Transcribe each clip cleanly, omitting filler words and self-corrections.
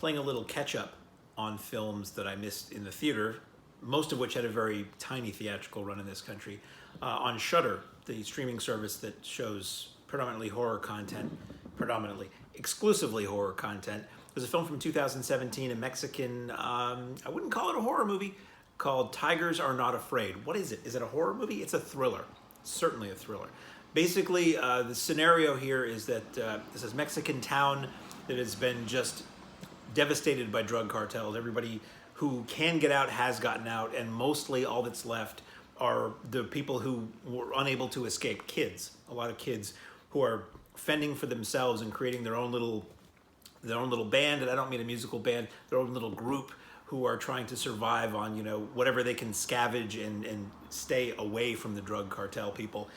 playing a little catch-up on films that I missed in the theater, most of which had a very tiny theatrical run in this country, on Shudder, the streaming service that shows predominantly horror content, exclusively horror content. There's a film from 2017, a Mexican, I wouldn't call it a horror movie, called Tigers Are Not Afraid. What is it? Is it a horror movie? It's a thriller. Certainly a thriller. Basically, the scenario here is that this is a Mexican town that has been just devastated by drug cartels. Everybody who can get out has gotten out, and mostly all that's left are the people who were unable to escape. Kids, a lot of kids who are fending for themselves and creating their own little band, and I don't mean a musical band, their own little group, who are trying to survive on, you know, whatever they can scavenge and stay away from the drug cartel people.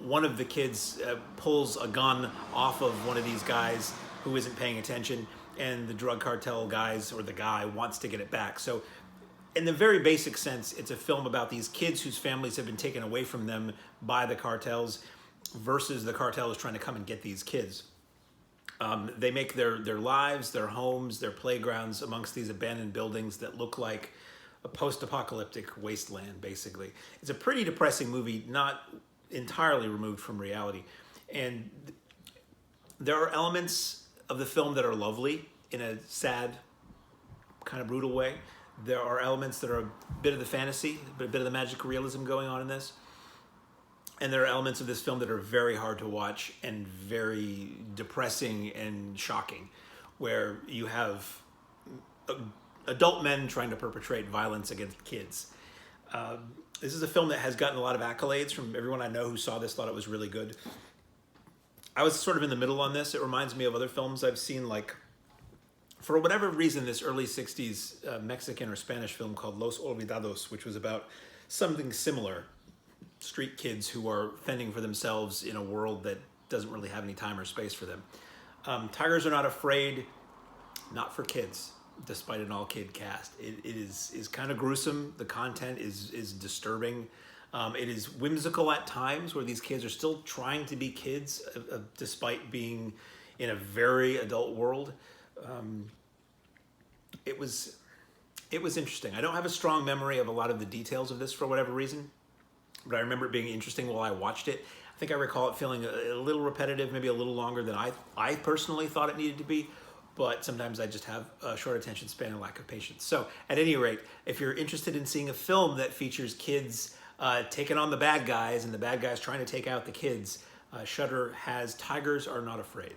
One of the kids pulls a gun off of one of these guys who isn't paying attention, and the drug cartel guys, or the guy, wants to get it back. So in the very basic sense, it's a film about these kids whose families have been taken away from them by the cartels versus the cartels trying to come and get these kids. They make their lives, their homes, their playgrounds amongst these abandoned buildings that look like a post-apocalyptic wasteland, basically. It's a pretty depressing movie, not entirely removed from reality. And there are elements of the film that are lovely in a sad, kind of brutal way. There are elements that are a bit of the fantasy, but a bit of the magic realism going on in this. And there are elements of this film that are very hard to watch and very depressing and shocking, where you have adult men trying to perpetrate violence against kids. This is a film that has gotten a lot of accolades from everyone I know who saw this, thought it was really good. I was sort of in the middle on this. It reminds me of other films I've seen, like, for whatever reason, this early 60s Mexican or Spanish film called Los Olvidados, which was about something similar. Street kids who are fending for themselves in a world that doesn't really have any time or space for them. Tigers Are Not Afraid, not for kids, despite an all-kid cast. It is kind of gruesome. The content is disturbing. It is whimsical at times, where these kids are still trying to be kids despite being in a very adult world. It was interesting. I don't have a strong memory of a lot of the details of this for whatever reason, but I remember it being interesting while I watched it. I think I recall it feeling a little repetitive, maybe a little longer than I personally thought it needed to be, but sometimes I just have a short attention span and lack of patience. So at any rate, if you're interested in seeing a film that features kids taking on the bad guys and the bad guys trying to take out the kids, Shudder has Tigers Are Not Afraid.